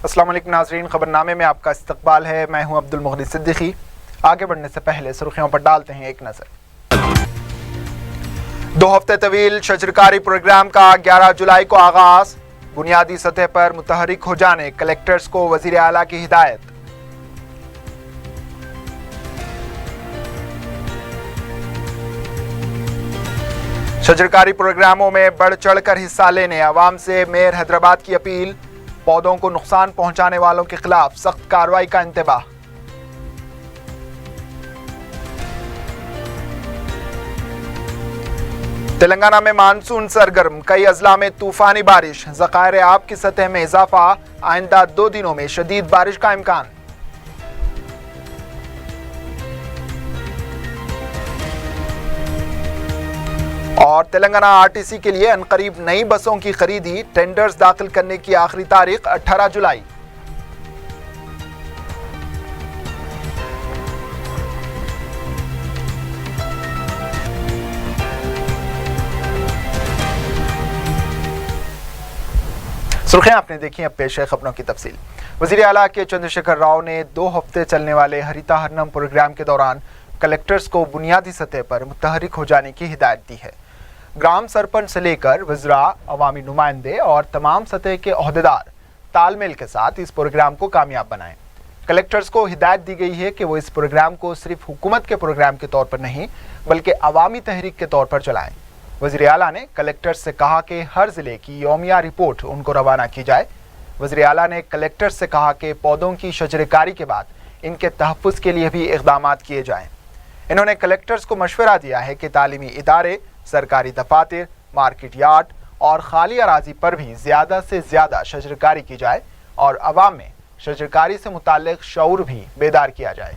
अस्सलाम वालेकुम नाज़रीन, खबरनामे में आपका इस्तकबाल है। मैं हूं अब्दुल मुगनी सिद्दीकी। आगे बढ़ने से पहले सुर्खियों पर डालते हैं एक नज़र। 2 हफ्ते तवील शजरकारी प्रोग्राम का 11 जुलाई को आगाज। बुनियादी सतह पर मुतहरिक हो जाने कलेक्टर्स को वज़ीर आला की हिदायत। शजरकारी प्रोग्रामों में बढ़ चढ़ कर हिस्सा लेने अवाम से मेयर हैदराबाद की अपील। पौधों को नुकसान पहुंचाने वालों के खिलाफ सख्त कार्रवाई का इंतबाह। तेलंगाना में मानसून सरगर्म, कई अजला में तूफानी बारिश, ज़खायर आब की सतह में इजाफा। आइंदा 2 दिनों में शदीद बारिश का इम्कान। और तेलंगाना आरटीसी के लिए अनकरीब नई बसों की खरीदी, टेंडर्स दाखिल करने की आखिरी तारीख 18 जुलाई। सुर्खियां आपने देखी, अब पेश है खबरों की तफसील। वज़ीर आला के चंद्रशेखर राव ने 2 हफ्ते चलने वाले हरिताहरनम प्रोग्राम के दौरान कलेक्टर्स को बुनियादी सतह पर मुतहरिक हो जाने की हिदायत दी है। ग्राम सरपंच से लेकर वज़रा, अवामी नुमाइंदे और तमाम सतह के ओहदेदार तालमेल के साथ इस प्रोग्राम को कामयाब बनाएं। कलेक्टर्स को हिदायत दी गई है कि वो इस प्रोग्राम को सिर्फ हुकूमत के प्रोग्राम के तौर पर नहीं बल्कि अवामी तहरीक के तौर पर चलाएं। वज़ीर आला ने कलेक्टर्स से कहा कि हर ज़िले की यौमिया रिपोर्ट उनको रवाना की जाए। वज़ीर आला ने कलेक्टर्स से कहा कि पौधों की शजरकारी के बाद इनके तहफ़्फ़ुज़ के लिए भी इक़दामात किए जाएँ। इन्होंने कलेक्टर्स को मशवरा दिया है कि तालीमी इदारे, सरकारी दफातर, मार्केट यार्ड और खाली अराजी पर भी ज़्यादा से ज़्यादा शजरकारी की जाए और अवाम में शजरकारी से मुताल्लिक़ शऊर भी बेदार किया जाए।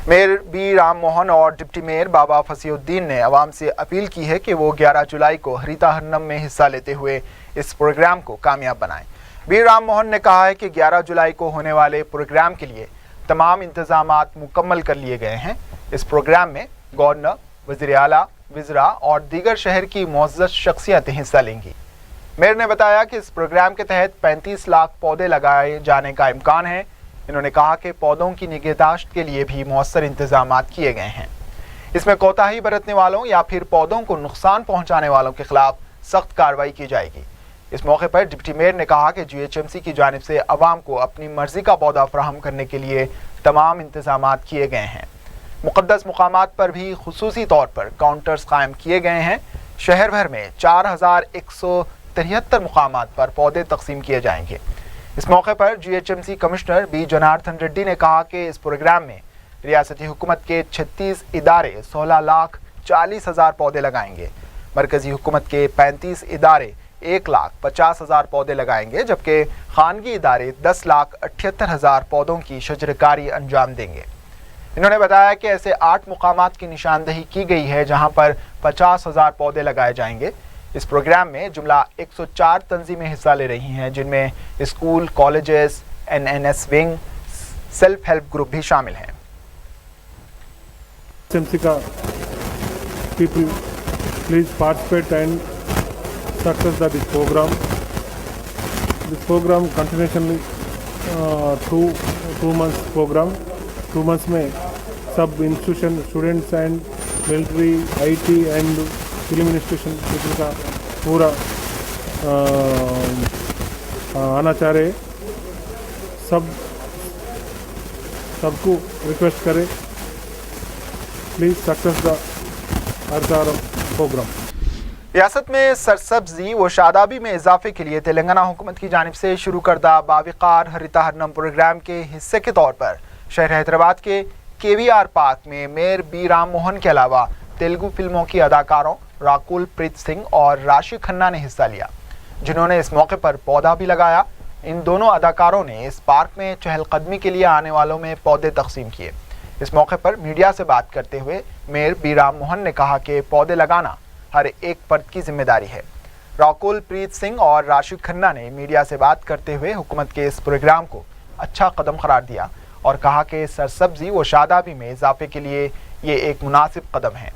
मेयर बी राम मोहन और डिप्टी मेयर बाबा फसीउद्दीन ने अवाम से अपील की है कि वो 11 जुलाई को हरिताहरनम में हिस्सा लेते हुए इस प्रोग्राम को कामयाब बनाएं। बी राम मोहन ने कहा है कि 11 जुलाई को होने वाले प्रोग्राम के लिए तमाम इंतजामात मुकम्मल कर लिए गए हैं। इस प्रोग्राम में गवर्नर, वज़ीर आला, वज़रा और दीगर शहर की मुअज़्ज़ज़ शख्सियतें हिस्सा लेंगी। मेयर ने बताया कि इस प्रोग्राम के तहत 35 लाख पौधे लगाए जाने का इम्कान है। इन्होंने कहा कि पौधों की निगहदाश्त के लिए भी मौसर इंतजामात किए गए हैं। इसमें कोताही बरतने वालों या फिर पौधों को नुकसान पहुंचाने वालों के खिलाफ सख्त कार्रवाई की जाएगी। इस मौके पर डिप्टी मेयर ने कहा कि GHMC की जानिब से अवाम को अपनी मर्जी का पौधा फराहम करने के लिए तमाम इंतजामात किए गए हैं। मुक़द्दस मुकामात पर भी खुसूसी तौर पर काउंटर्स कायम किए गए हैं। शहर भर में 4173 मुकामात पर पौधे तकसीम किए जाएंगे। इस मौके पर GHMC commissioner B Janardhan Reddy ने कहा कि इस प्रोग्राम में रियासती हुकूमत के 36 इदारे 16,40,000 पौधे लगाएंगे। मरकज़ी हुकूमत के 35 इदारे 1,50,000 पौधे लगाएंगे, जबकि खानगी इदारे 10,78,000 पौधों की शजरकारी अंजाम देंगे। इन्होंने बताया कि ऐसे 8 मुकामात की निशानदही की गई है जहां पर 50,000 पौधे लगाए जाएंगे। इस प्रोग्राम में जुमला 104 तंजीमें हिस्सा ले रही हैं, जिनमें school, colleges, NNS wing, self help group भी शामिल हैं। People, please participate and success of this program. This program continuously 2 months program. 2 months में सब institution, students and military, IT and film institution का पूरा आना चाह रहे। सबको रिक्वेस्ट करें, प्लीज़ सक्सेस द हरिताहरनम प्रोग्राम। रियासत में सरसब्जी व शादाबी में इजाफे के लिए तेलंगाना हुकूमत की जानिब से शुरू करदा बाविकार हरिताहरनम प्रोग्राम के हिस्से के तौर पर शहर हैदराबाद के KVR पार्क में मेयर बी राम मोहन के अलावा तेलुगु फिल्मों की अदाकारों राकुल प्रीत सिंह और राशि खन्ना ने हिस्सा लिया, जिन्होंने इस मौके पर पौधा भी लगाया। इन दोनों अदाकारों ने इस पार्क में चहलकदमी के लिए आने वालों में पौधे तकसीम किए। इस मौके पर मीडिया से बात करते हुए मेयर बी राम मोहन ने कहा कि पौधे लगाना हर एक फर्द की जिम्मेदारी है। राकुल प्रीत सिंह और राशि खन्ना ने मीडिया से बात करते हुए हुकूमत के इस प्रोग्राम को अच्छा कदम करार दिया और कहा कि सरसब्जी व शादाबी में इजाफे के लिए ये एक मुनासिब कदम है।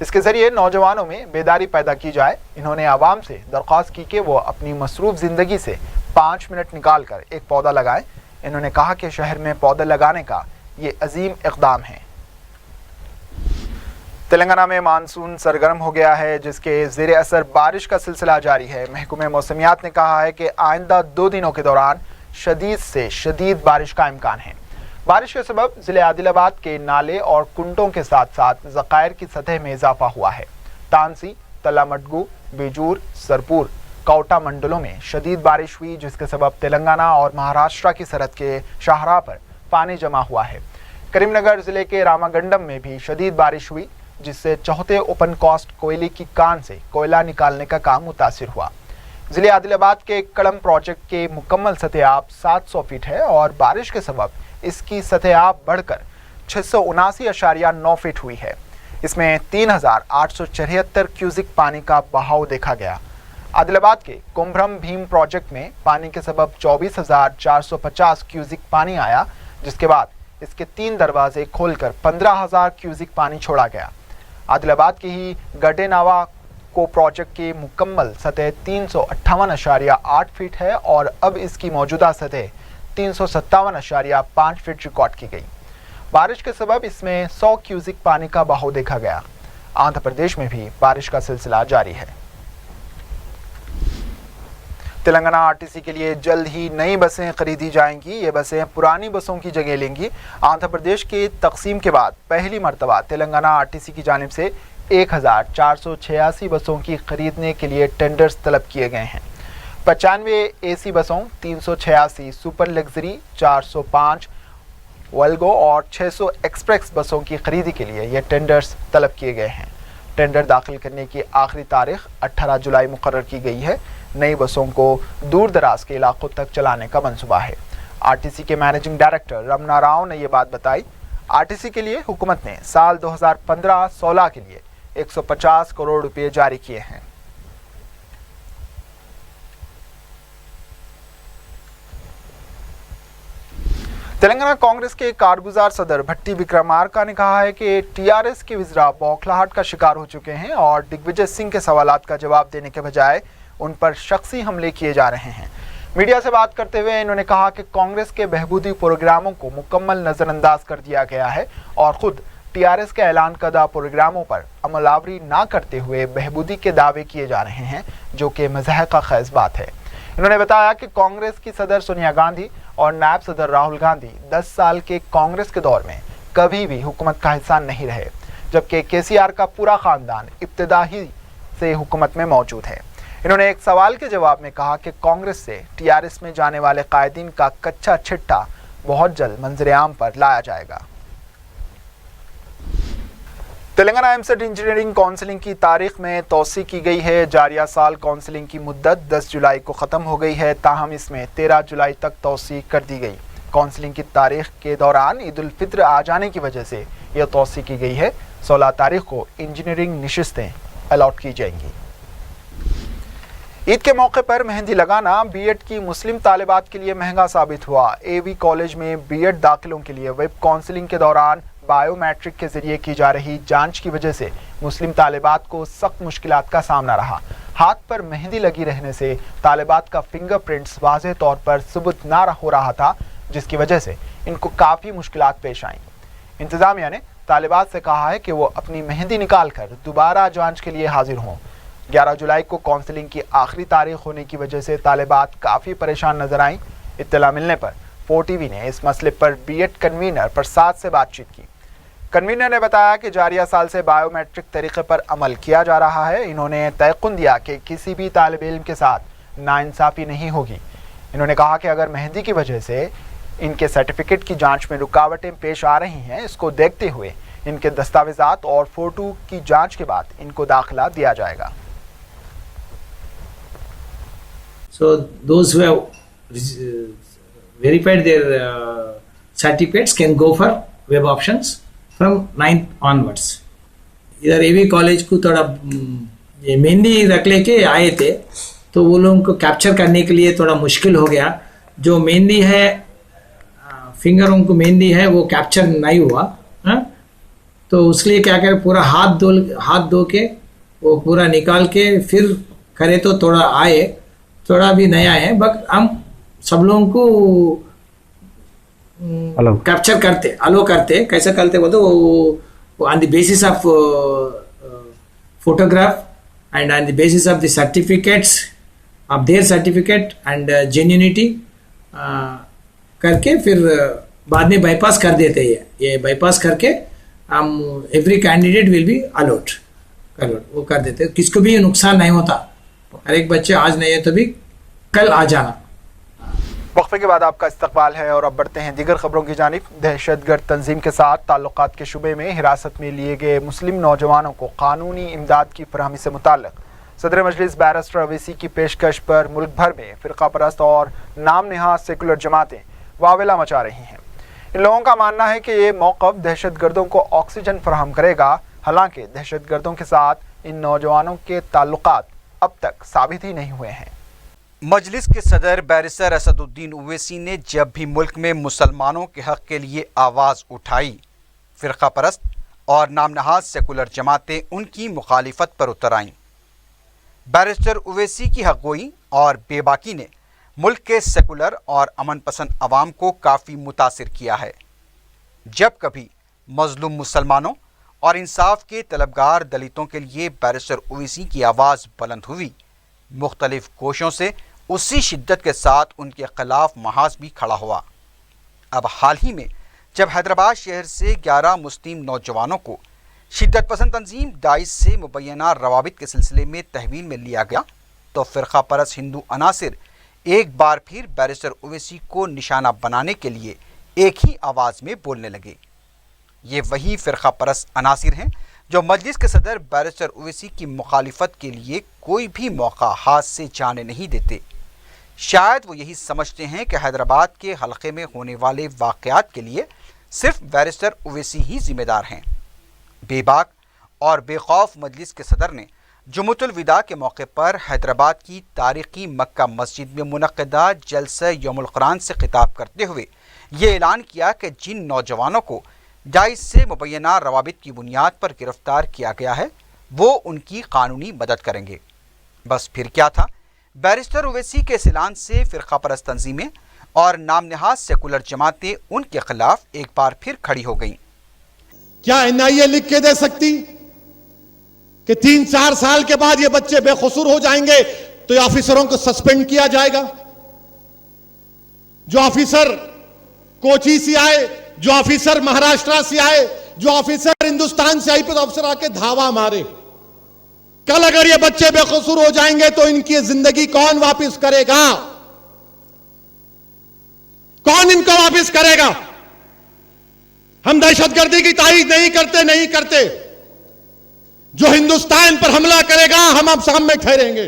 इसके जरिए नौजवानों में बेदारी पैदा की जाए। इन्होंने आवाम से दरख्वास्त की कि वो अपनी मसरूफ ज़िंदगी से 5 मिनट निकाल कर एक पौधा लगाएं। इन्होंने कहा कि शहर में पौधे लगाने का ये अजीम इक़दाम है। तेलंगाना में मानसून सरगर्म हो गया है, जिसके ज़ेरे असर बारिश का सिलसिला जारी है। महकमे मौसमियात ने कहा है कि आइंदा 2 दिनों के दौरान शदीद से शदीद बारिश का इम्कान है। बारिश के सबब ज़िले आदिलाबाद के नाले और कुंटों के साथ साथ ज़खायर की सतह में इजाफा हुआ है। तानसी, तलामटगू, बेजूर, सरपुर, कौटा मंडलों में शदीद बारिश हुई, जिसके सबब तेलंगाना और महाराष्ट्र की सरहद के शाहराह पर पानी जमा हुआ है। करीमनगर ज़िले के रामागंडम में भी शदीद बारिश हुई, जिससे चौथे ओपन कास्ट कोयले की कान से कोयला निकालने का काम मुतासिर हुआ। ज़िले आदिलाबाद के कड़म प्रोजेक्ट के मुकम्मल सतह आब 700 फीट है और बारिश के सबब इसकी सतह आब बढ़कर 679.9 फीट हुई है। इसमें 3874 क्यूसिक पानी का बहाव देखा गया। आदिलाबाद के कुम्भरम भीम प्रोजेक्ट में पानी के सबब 24,450 क्यूसिक पानी आया, जिसके बाद इसके 3 दरवाजे खोलकर 15,000 क्यूसिक पानी छोड़ा गया। आदिलाबाद के ही गडेनावा को प्रोजेक्ट की मुकम्मल सतह 358.8 फीट है और अब इसकी मौजूदा सतह 357.5 फीट रिकॉर्ड की गई। बारिश के सबब इसमें 100 क्यूसिक पानी का बहाव देखा गया। आंध्र प्रदेश में भी बारिश का सिलसिला जारी है। तेलंगाना आरटीसी के लिए जल्द ही नई बसें खरीदी जाएंगी। ये बसें पुरानी बसों की जगह लेंगी। आंध्र प्रदेश के तकसीम के बाद पहली मरतबा तेलंगाना आरटीसी की जानिब से 1486 बसों की खरीदने के लिए टेंडर्स तलब किए गए हैं। 95 एसी बसों, 386 सुपर लग्जरी, 405 वल्गो और 600 एक्सप्रेस बसों की खरीदी के लिए ये टेंडर्स तलब किए गए हैं। टेंडर दाखिल करने की आखिरी तारीख 18 जुलाई मुकर्रर की गई है। नई बसों को दूर दराज के इलाकों तक चलाने का मंसूबा है। आरटीसी के मैनेजिंग डायरेक्टर रमना राव ने ये बात बताई। आरटीसी के लिए हुकूमत ने साल 2015-16 के लिए 150 करोड़ रुपए जारी किए हैं। तेलंगाना कांग्रेस के कारगुजार सदर भट्टी विक्रमार्का ने कहा है कि टीआरएस के विज़रा बौखलाहट का शिकार हो चुके हैं और दिग्विजय सिंह के सवालात का जवाब देने के बजाय उन पर शख्सी हमले किए जा रहे हैं। मीडिया से बात करते हुए इन्होंने कहा कि कांग्रेस के बहबूदी प्रोग्रामों को मुकम्मल नज़रअंदाज कर दिया गया है और ख़ुद टीआरएस के ऐलान करदा प्रोग्रामों पर अमलावरी ना करते हुए बहबूदी के दावे किए जा रहे हैं, जो कि मज़हक़ा ख़ैज़ बात है। इन्होंने बताया कि कांग्रेस की सदर सोनिया गांधी और नायब सदर राहुल गांधी 10 साल के कांग्रेस के दौर में कभी भी हुकूमत का हिस्सा नहीं रहे, जबकि केसीआर का पूरा ख़ानदान इब्तिदाई से हुकूमत में मौजूद है। इन्होंने एक सवाल के जवाब में कहा कि कांग्रेस से टीआरएस में जाने वाले कायदीन का कच्चा छिट्टा बहुत जल्द मंजर आम पर लाया जाएगा। तेलंगाना एमसेट इंजीनियरिंग काउंसलिंग की तारीख में तोसी की गई है। जारिया साल काउंसलिंग की मुद्दत 10 जुलाई को ख़त्म हो गई है, ताहम इसमें 13 जुलाई तक तोसी कर दी गई। काउंसलिंग की तारीख के दौरान ईद उल फित्र आ जाने की वजह से यह तोसी की गई है। 16 तारीख को इंजीनियरिंग नशिस्तें अलॉट की जाएंगी। ईद के मौके पर मेहंदी लगाना बीएड की मुस्लिम तालिबात के लिए महंगा साबित हुआ। एवी कॉलेज में बीएड दाखिलों के लिए वेब काउंसलिंग के दौरान बायोमेट्रिक के जरिए की जा रही जांच की वजह से मुस्लिम तालिबात को सख्त मुश्किलात का सामना रहा। हाथ पर मेहंदी लगी रहने से तालिबात का फिंगरप्रिंट्स वाज़ेह तौर पर सबूत ना हो रहा था, जिसकी वजह से इनको काफ़ी मुश्किलात पेश आईं। इंतज़ामिया ने तालिबात से कहा है कि वो अपनी मेहंदी निकाल कर दोबारा जाँच के लिए हाजिर हों। 11 जुलाई को काउंसलिंग की आखिरी तारीख होने की वजह से तालिबात काफ़ी परेशान नजर आईं। इत्तला मिलने पर 4TV ने इस मसले पर बीएड कन्वीनर प्रसाद से बातचीत की। कन्वीनर ने बताया कि जारिया साल से बायोमेट्रिक तरीके पर अमल किया जा रहा है। इन्होंने तयक़ुन दिया कि किसी भी तालिब इल्म के साथ नाइंसाफ़ी नहीं होगी। इन्होंने कहा कि अगर मेहंदी की वजह से इनके सर्टिफिकेट की जांच में रुकावटें पेश आ रही हैं, इसको देखते हुए इनके दस्तावेज़ात और फ़ोटो की जांच के बाद इनको दाखिला दिया जाएगा। So those who have verified their certificates can go for web options from 9th onwards. इधर एवी कॉलेज को थोड़ा ये मेहंदी रख लेके आए थे, तो वो लोगों को कैप्चर करने के लिए थोड़ा मुश्किल हो गया। जो मेहंदी है, फिंगरों को मेहंदी है, वो कैप्चर नहीं हुआ। तो उसके लिए क्या करें, पूरा हाथ धो के वो पूरा निकाल के फिर करे तो थोड़ा आए, थोड़ा भी नहीं आए, बट हम सब लोगों को कैप्चर करते, अलो करते, कैसे करते बोलते वो on the basis of photograph and on the basis of the certificates of their certificate and genuinity करके फिर बाद में बाईपास कर देते हैं। ये बाईपास करके हम every candidate will be alert वो कर देते हैं, किसको भी नुकसान नहीं होता। हर एक बच्चे आज नहीं है तो भी कल आ जाना। वक्फे के बाद आपका इस्तकबाल है और अब बढ़ते हैं दीगर खबरों की जानिब। दहशतगर्द तंजीम के साथ ताल्लुकात के शुबे में हिरासत में लिए गए मुस्लिम नौजवानों को कानूनी इमदाद की फराहमी से मुताल्लिक सदर मजलिस बैरिस्टर अवैसी की पेशकश पर मुल्क भर में फ़िरका परस्त और नाम नहाद सेकुलर जमातें वावेला मचा रही हैं। इन लोगों का मानना है कि ये मौक़िफ़ दहशतगर्दों को ऑक्सीजन फराहम करेगा, हालांकि दहशतगर्दों के साथ इन नौजवानों के ताल्लुकात अब तक साबित ही नहीं हुए हैं। मजलिस के सदर बैरिस्टर असदुद्दीन ओवैसी ने जब भी मुल्क में मुसलमानों के हक़ के लिए आवाज़ उठाई, फ़िरका परस्त और नाम नहाद सेकुलर जमातें उनकी मुखालिफत पर उतर आईं। बैरिस्टर ओवैसी की हक़गोई और बेबाकी ने मुल्क के सेकुलर और अमन पसंद अवाम को काफ़ी मुतासिर किया है। जब कभी मज़लूम मुसलमानों और इंसाफ के तलबगार दलितों के लिए बैरिस्टर ओवैसी की आवाज़ बुलंद हुई, मुख्तलिफ कोशों से उसी शिद्दत के साथ उनके खिलाफ महाज भी खड़ा हुआ। अब हाल ही में जब हैदराबाद शहर से 11 मुस्लिम नौजवानों को शिद्दत पसंद तंजीम दाइश से मुबैना रवाबित के सिलसिले में तहवील में लिया गया, तो फ़िरका परस्त हिंदू अनासिर एक बार फिर बैरिस्टर ओवैसी को निशाना बनाने के लिए एक ही आवाज़ में बोलने लगे। ये वही फ़िरका परस्त अनासिर हैं जो मजलिस के सदर बैरिस्टर ओवैसी की मुखालिफत के लिए कोई भी मौका हाथ से जाने नहीं देते। शायद वो यही समझते हैं कि हैदराबाद के हलक़े में होने वाले वाक़यात के लिए सिर्फ बैरिस्टर ओवैसी ही ज़िम्मेदार हैं। बेबाक और बेखौफ मजलिस के सदर ने जुम्मतुल विदा के मौके पर हैदराबाद की तारीख़ी मक्का मस्जिद में मुनक़्क़दा जलसा यौमुल क़ुरान से खिताब करते हुए ये ऐलान किया कि जिन नौजवानों को दाइश से मुबैना रवाबित की बुनियाद पर गिरफ्तार किया गया है वो उनकी कानूनी मदद करेंगे। बस फिर क्या था, बैरिस्टर ओवैसी के इस ऐलान से फ़िरका परस्त तंजीमें और नाम नहाद सेकुलर जमातें उनके खिलाफ एक बार फिर खड़ी हो गईं। क्या एनआईए लिख के दे सकती कि 3-4 साल के बाद ये बच्चे बेकसूर हो जाएंगे तो ये ऑफिसरों को सस्पेंड किया जाएगा? जो ऑफिसर कोची से आए, जो ऑफिसर महाराष्ट्र से आए, जो ऑफिसर हिंदुस्तान से आईपीएस ऑफिसर आके धावा मारे, कल अगर ये बच्चे बेकसूर हो जाएंगे तो इनकी जिंदगी कौन वापस करेगा? कौन इनको वापस करेगा? हम दहशतगर्दी की तारीफ नहीं करते। जो हिंदुस्तान पर हमला करेगा हम अब सामने ठहरेंगे।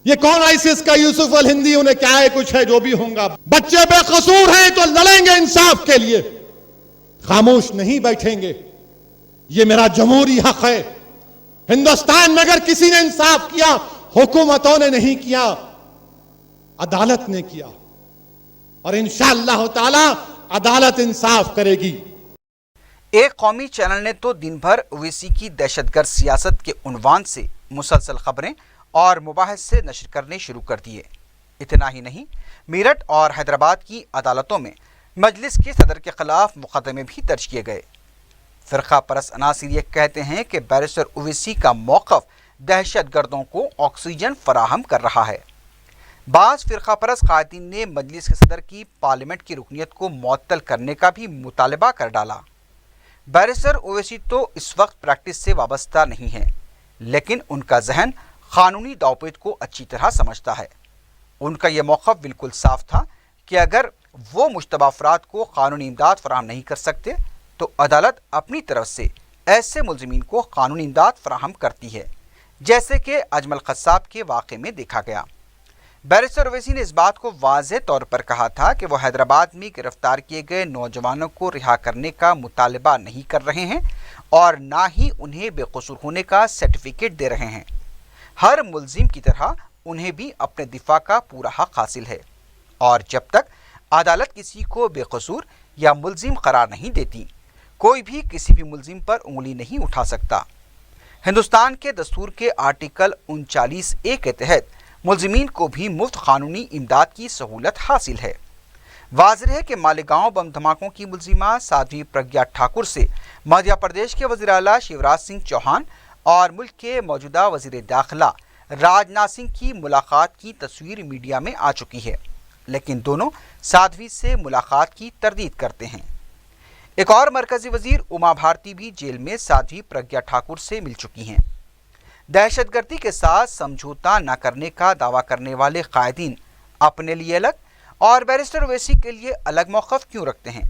ये कौन आईसिस का यूसुफ अल हिंदी, उन्हें क्या है कुछ है जो भी होगा। बच्चे बेकसूर हैं तो लड़ेंगे इंसाफ के लिए, खामोश नहीं बैठेंगे। ये मेरा जमहूरी हक है। हिंदुस्तान में अगर किसी ने इंसाफ किया, हुकूमतों ने नहीं किया, अदालत ने किया, और इंशाअल्लाह ताला अदालत इंसाफ करेगी। एक कौमी चैनल ने तो दिन भर ओवैसी की दहशतगर्द सियासत के उन्वान से मुसलसल खबरें और मुबाहिसे नशर करने शुरू कर दिए। इतना ही नहीं, मेरठ और हैदराबाद की अदालतों में मजलिस के सदर के खिलाफ मुकदमे भी दर्ज किए गए। फ़िरका परस्त अनासिर ये कहते हैं कि बैरिस्टर ओवैसी का मौक़िफ़ दहशतगर्दों को ऑक्सीजन फराहम कर रहा है। बाज़ फ़िरका परस्त क़ायदीन ने मजलिस के सदर की पार्लियामेंट की रुकनीत को मुअत्तल करने का भी मुतालबा कर डाला। बैरिस्टर ओवैसी तो इस वक्त प्रैक्टिस से वाबस्ता नहीं है, लेकिन उनका जहन क़ानूनी दावपेच को अच्छी तरह समझता है। उनका यह मौक़िफ़ बिल्कुल साफ था कि अगर वो मुश्तबा अफराद को कानूनी इमदाद फराहम नहीं कर सकते तो अदालत अपनी तरफ से ऐसे मुलज़िमीन को कानूनी इमदाद फराहम करती है, जैसे कि अजमल क़स्साब के वाक़े में देखा गया। बैरिस्टर ओवैसी ने इस बात को वाज़ेह तौर पर कहा था कि वह हैदराबाद में गिरफ्तार किए गए नौजवानों को रिहा करने का मुतालबा नहीं कर रहे हैं और ना ही उन्हें बेकसूर होने का सर्टिफिकेट दे रहे हैं। हर मुलजिम की तरह उन्हें भी अपने दिफा का पूरा हक हासिल है, और जब तक अदालत किसी को बेकसूर या मुलजिम करार नहीं देती, कोई भी किसी भी मुलजिम पर उंगली नहीं उठा सकता। हिंदुस्तान के दस्तूर के आर्टिकल 39A के तहत मुलजिमीन को भी मुफ्त कानूनी इमदाद की सहूलत हासिल है। वाज़ेह है कि मालेगांव बम धमाकों की मुलजिमा साध्वी प्रज्ञा ठाकुर से मध्य प्रदेश के वज़ीर आला शिवराज सिंह चौहान और मुल्क के मौजूदा वज़ीर दाखिला राजनाथ सिंह की मुलाकात की तस्वीर मीडिया में आ चुकी है, लेकिन दोनों साध्वी से मुलाकात की तरदीद करते हैं। एक और मरकजी वजीर उमा भारती भी जेल में साध्वी प्रज्ञा ठाकुर से मिल चुकी हैं। दहशतगर्दी के साथ समझौता न करने का दावा करने वाले कायदीन अपने लिए अलग और बैरिस्टर ओवैसी के लिए अलग मौक़िफ़ क्यों रखते हैं,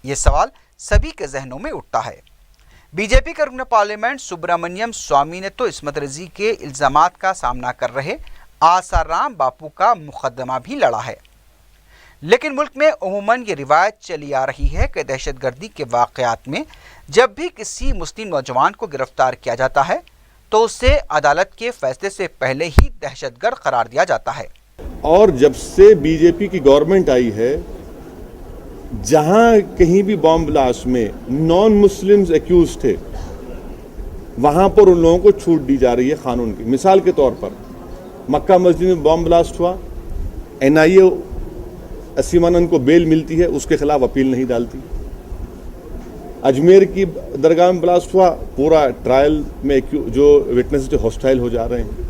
ये सवाल सभी के जहनों में उठता है। बीजेपी के रुकन पार्लियामेंट सुब्रमण्यम स्वामी ने तो इस्मत रज़ी के इल्ज़ामात का सामना कर रहे आसाराम बापू का मुकदमा भी लड़ा है, लेकिन मुल्क में उमूमन ये रिवायत चली आ रही है कि दहशतगर्दी के वाक़यात में जब भी किसी मुस्लिम नौजवान को गिरफ्तार किया जाता है तो उसे अदालत के फैसले से पहले ही दहशतगर्द करार दिया जाता है। और जब से बीजेपी की गवर्नमेंट आई है, जहां कहीं भी बॉम्ब ब्लास्ट में नॉन मुस्लिम्स एक्यूज थे, वहां पर उन लोगों को छूट दी जा रही है कानून की। मिसाल के तौर पर मक्का मस्जिद में बॉम्ब ब्लास्ट हुआ, NIA असीमानंद को बेल मिलती है, उसके खिलाफ अपील नहीं डालती। अजमेर की दरगाह में ब्लास्ट हुआ, पूरा ट्रायल में जो विटनेस थे हॉस्टाइल हो जा रहे हैं।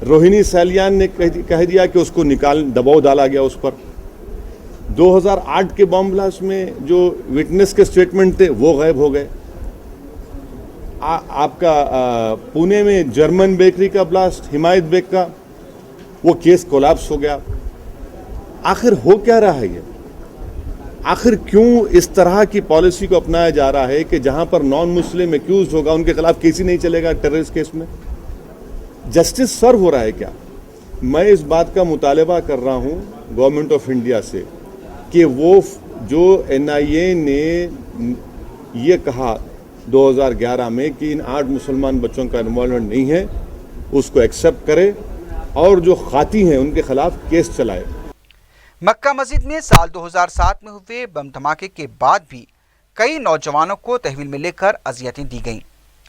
रोहिणी सैलियान ने कह दिया कि उसको दबाव डाला गया उस पर। 2008 के बॉम्ब ब्लास्ट में जो विटनेस के स्टेटमेंट थे वो गायब हो गए। आपका पुणे में जर्मन बेकरी का ब्लास्ट, हिमायत बेग का, वो केस कोलैप्स हो गया। आखिर हो क्या रहा है ये? आखिर क्यों इस तरह की पॉलिसी को अपनाया जा रहा है कि जहां पर नॉन मुस्लिम एक्यूज होगा उनके खिलाफ केस ही नहीं चलेगा टेररिस्ट केस में? जस्टिस सर्व हो रहा है क्या? मैं इस बात का मुतालबा कर रहा हूं गवर्नमेंट ऑफ इंडिया से कि वो जो NIA ने ये कहा 2011 में कि इन 8 मुसलमान बच्चों का इन्वॉल्वमेंट नहीं है, उसको एक्सेप्ट करे और जो खाती हैं उनके खिलाफ केस चलाए। मक्का मस्जिद में साल 2007 में हुए बम धमाके के बाद भी कई नौजवानों को तहवील में लेकर अजियतें दी गईं,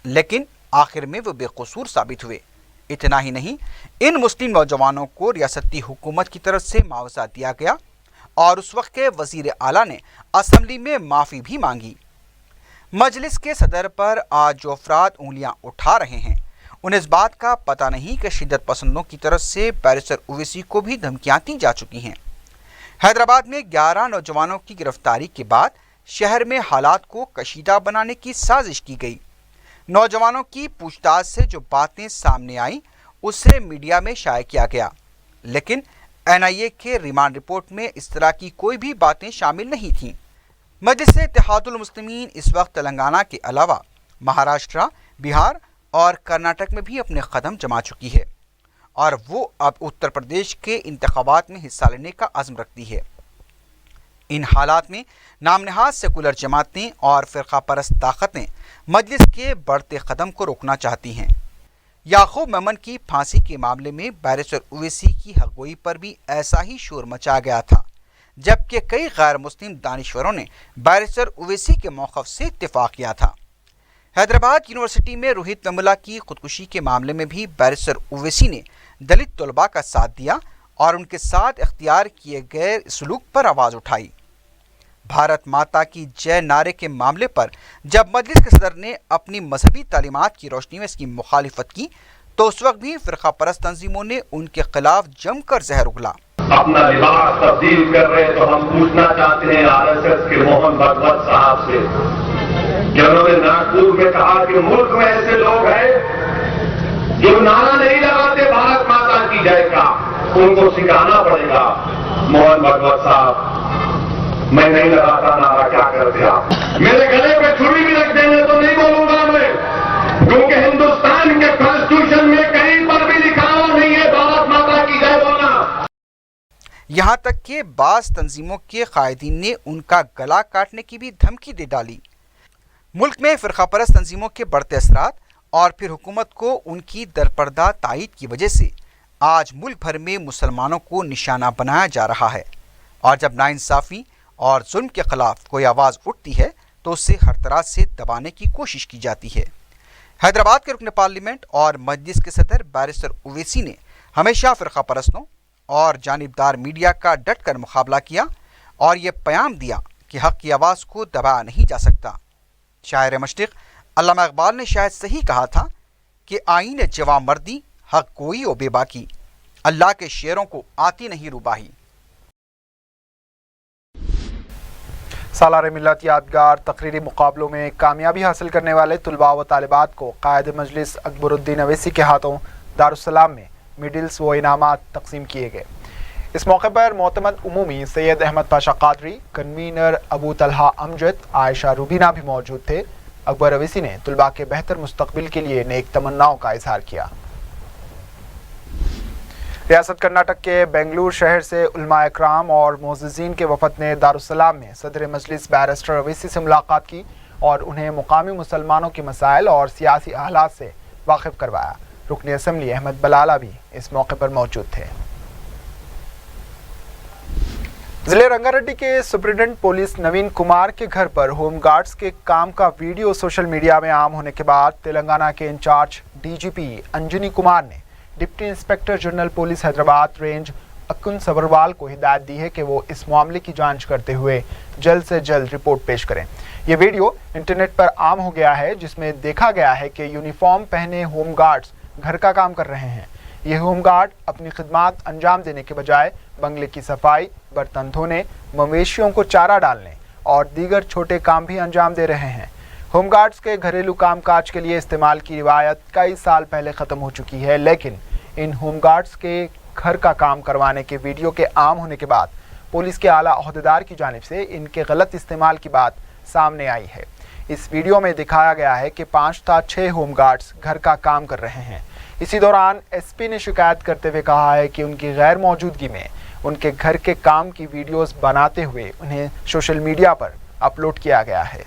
लेकिन आखिर में वो बेकसूर साबित हुए। इतना ही नहीं, इन मुस्लिम नौजवानों को रियासती हुकूमत की तरफ से मुआवजा दिया गया और उस वक्त के वजीर आला ने असम्बली में माफ़ी भी मांगी। मजलिस के सदर पर आज जो अफराद उंगलियां उठा रहे हैं, उन्हें इस बात का पता नहीं कि शिद्दत पसंदों की तरफ से बैरिस्टर ओवैसी को भी धमकियां दी जा चुकी हैं। हैदराबाद में 11 नौजवानों की गिरफ्तारी के बाद शहर में हालात को कशीदा बनाने की साजिश की गई। नौजवानों की पूछताछ से जो बातें सामने आई उसे मीडिया में शाया किया गया, लेकिन NIA के रिमांड रिपोर्ट में इस तरह की कोई भी बातें शामिल नहीं थीं। मजलिस इत्तेहादुल मुस्लिमीन इस वक्त तेलंगाना के अलावा महाराष्ट्र, बिहार और कर्नाटक में भी अपने कदम जमा चुकी है और वो अब उत्तर प्रदेश के इंतखाबात में हिस्सा लेने का अज़्म रखती है। इन हालात में नामनहाद सेकुलर जमातें और फ़िरक़ा परस्त ताकतें मजलिस के बढ़ते कदम को रोकना चाहती हैं। याकूब मेमन की फांसी के मामले में बैरिस्टर ओवैसी की हक़गोई पर भी ऐसा ही शोर मचा गया था, जबकि कई गैर मुस्लिम दानिश्वरों ने बैरिस्टर ओवैसी के मौक़िफ़ से इत्तिफ़ाक़ किया था। हैदराबाद यूनिवर्सिटी में रोहित वेमुला की खुदकुशी के मामले में भी बैरिस्टर ओवैसी ने दलित तलबा का साथ दिया और उनके साथ इख्तियार किए गए सलूक पर आवाज़ उठाई। भारत माता की जय नारे के मामले पर जब मजलिस के सदर ने अपनी मजहबी तालीमात की रोशनी में इसकी मुखालिफत की तो उस वक्त भी फ़िरक़ा परस्त तंजीमों ने उनके खिलाफ जमकर जहर उगला। अपना लिबास तब्दील कर रहे तो हम पूछना चाहते हैं RSS के मोहन भागवत साहब से, जिन्होंने नागपुर में कहा कि मुल्क में ऐसे लोग हैं जो नारा नहीं लगाते भारत माता की जय का, उनको सिखाना पड़ेगा। मोहन भागवत साहब, मैं नहीं लगाता नारा, क्या करते आप? मेरे गले पे छुरी भी रख देंगे तो नहीं बोलूंगा मैं, क्योंकि हिंदुस्तान के कॉन्स्टिट्यूशन में कहीं पर भी लिखा हुआ नहीं है भारत माता की जय बोलना। यहाँ तक कि बाज़ तंजीमों के कायदीन ने उनका गला काटने की भी धमकी दे डाली। मुल्क में फ़िरक़ा परस्त तंजीमों के बढ़ते असरात और फिर हुकूमत को उनकी दरपर्दा तायीद की वजह से आज मुल्क भर में मुसलमानों को निशाना बनाया जा रहा है और जब नाइंसाफ़ी और जुल्म के ख़िलाफ़ कोई आवाज़ उठती है तो उसे हर तरह से दबाने की कोशिश की जाती है। हैदराबाद के रुकन पार्लियामेंट और मजलिस के सदर बैरिस्टर ओवैसी ने हमेशा फ़िरक़ा परस्तों और जानिबदार मीडिया का डट कर मुकाबला किया और ये पैगाम दिया कि हक़ की आवाज़ को दबाया नहीं जा सकता। शायर मशरिक़ अल्लामा इक़बाल ने शायद सही कहा था कि आईन जवा मर्दी हक़ कोई ओ बेबाकी, अल्लाह के शेरों को आती नहीं रुबाही। सालार मिल्लत यादगार तकरीरी मुकाबलों में कामयाबी हासिल करने वाले तुलबा व तालिबात को कायद मजलिस अकबरुद्दीन अवैसी के हाथों दारुस्सलाम में मेडल्स व इनामात तकसीम किए गए। इस मौके पर मोतमद उमूमी सैयद अहमद पाशा कादरी, कन्वीनर अबू तलहा अमजद, आयशा रूबीना भी मौजूद थे। अकबर अवैसी ने तुलबा के बेहतर मुस्तकबिल के लिए नेक तमन्नाओं का इजहार किया। रियासत कर्नाटक के बेंगलुरु शहर से उलमा इकराम और मोअज़्ज़िज़ीन के वफ़द ने दारुस्सलाम में सदर मजलिस बैरिस्टर अवैसी से मुलाकात की और उन्हें मुकामी मुसलमानों के मसाइल और सियासी हालात से वाकिफ़ करवाया। रुकन असम्बली अहमद बलाला भी इस मौके पर मौजूद थे। जिले रंगारेड्डी के सुप्रिंटेंडेंट पुलिस नवीन कुमार के घर पर होमगार्ड्स के काम का वीडियो सोशल मीडिया में आम होने के बाद तेलंगाना के इंचार्ज डीजीपी अंजनी कुमार ने deputy inspector general police Hyderabad range Akun Sabharwal को हिदायत दी है कि वो इस मामले की जांच करते हुए जल्द से जल्द रिपोर्ट पेश करें। ये वीडियो इंटरनेट पर आम हो गया है, जिसमें देखा गया है कि यूनिफॉर्म पहने होमगार्ड्स घर का काम कर रहे हैं। ये होमगार्ड अपनी खिदमत अंजाम देने के बजाय बंगले की सफाई, बर्तन धोने, मवेशियों को चारा डालने और दीगर छोटे काम भी अंजाम दे रहे हैं। होमगार्ड्स के घरेलू कामकाज के लिए इस्तेमाल की रिवायत कई साल पहले ख़त्म हो चुकी है, लेकिन इन होमगार्ड्स के घर का काम करवाने के वीडियो के आम होने के बाद पुलिस के आला अहदेदार की जानिब से इनके गलत इस्तेमाल की बात सामने आई है। इस वीडियो में दिखाया गया है कि 5 था 6 होमगार्ड्स घर का काम कर रहे हैं। इसी दौरान एसपी ने शिकायत करते हुए कहा है कि उनकी गैर मौजूदगी में उनके घर के काम की वीडियोस बनाते हुए उन्हें सोशल मीडिया पर अपलोड किया गया है।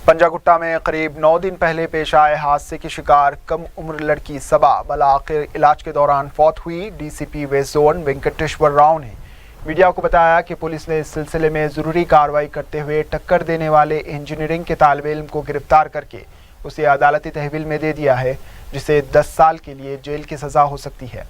पंजागुट्टा में करीब 9 दिन पहले पेश आए हादसे की शिकार कम उम्र लड़की सबा बलाखिर इलाज के दौरान फौत हुई। DCP west zone Venkateshwar Rao ने मीडिया को बताया कि पुलिस ने इस सिलसिले में ज़रूरी कार्रवाई करते हुए टक्कर देने वाले इंजीनियरिंग के तालिब इल्म को गिरफ्तार करके उसे अदालती तहवील में दे दिया है, जिसे 10 साल के लिए जेल की सज़ा हो सकती है।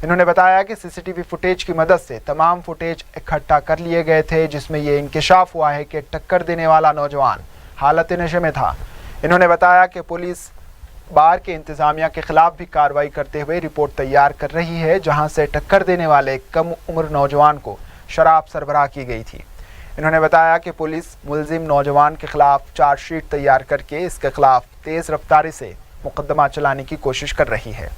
इन्होंने बताया कि सीसीटीवी फुटेज की मदद से तमाम फुटेज इकट्ठा कर लिए गए थे, जिसमें ये इंकशाफ हुआ है कि टक्कर देने वाला नौजवान हालत नशे में था। इन्होंने बताया कि पुलिस बार के इंतज़ामिया के खिलाफ भी कार्रवाई करते हुए रिपोर्ट तैयार कर रही है, जहां से टक्कर देने वाले कम उम्र नौजवान को शराब सरबराह की गई थी। इन्होंने बताया कि पुलिस मुलजिम नौजवान के खिलाफ चार्जशीट तैयार करके इसके खिलाफ तेज़ रफ्तारी से मुकदमा चलाने की कोशिश कर रही है।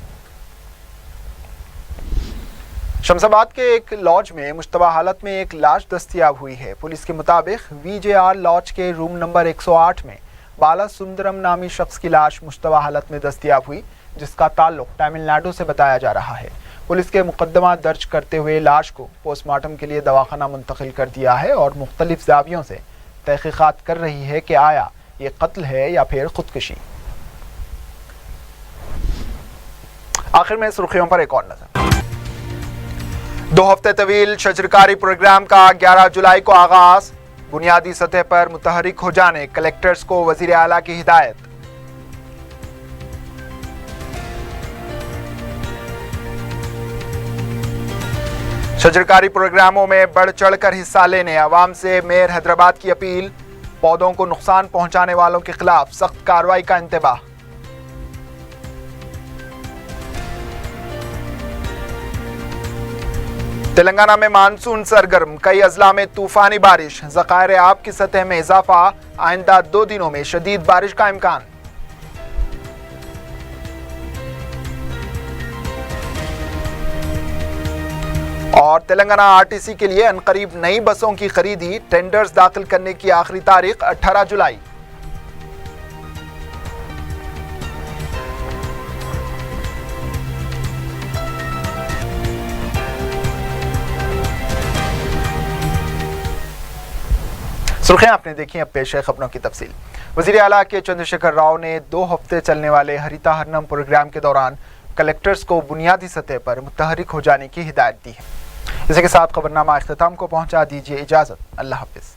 शमशाबाद के एक लॉज में मुश्तबा हालत में एक लाश दस्तयाब हुई है। पुलिस के मुताबिक वीजेआर लॉज के रूम नंबर 108 में बाला सुंदरम नामी शख्स की लाश मुश्तबा हालत में दस्तयाब हुई, जिसका ताल्लुक तमिलनाडु से बताया जा रहा है। पुलिस के मुकदमा दर्ज करते हुए लाश को पोस्टमार्टम के लिए दवाखाना मुंतकिल कर दिया है और मुख्तलिफ ज़ावियों से तहकीकात कर रही है कि आया ये कत्ल है या फिर खुदकुशी। आखिर में सुर्खियों पर एक और नजर। 2 हफ्ते तवील शजरकारी प्रोग्राम का 11 जुलाई को आगाज। बुनियादी सतह पर मुतहरिक हो जाने कलेक्टर्स को वजीर आला की हिदायत। शजरकारी प्रोग्रामों में बढ़ चढ़कर हिस्सा लेने अवाम से मेयर हैदराबाद की अपील। पौधों को नुकसान पहुंचाने वालों के खिलाफ सख्त कार्रवाई का इंतबाह। तेलंगाना में मानसून सरगर्म, कई अजला में तूफानी बारिश, ज़खायर आब की सतह में इजाफा। आइंदा 2 दिनों में शदीद बारिश का इम्कान। और तेलंगाना आरटीसी के लिए अनकरीब नई बसों की खरीदी, टेंडर्स दाखिल करने की आखिरी तारीख 18 जुलाई। सुर्खियां आपने देखी, अब पेश है खबरों की तफसील। वजीर आला के चंद्रशेखर राव ने 2 हफ्ते चलने वाले हरिता हरनम प्रोग्राम के दौरान कलेक्टर्स को बुनियादी सतह पर मुतहरिक हो जाने की हिदायत दी है। اسی کے ساتھ خبرنامہ اختتام کو پہنچا، دیجیے اجازت، اللہ حافظ۔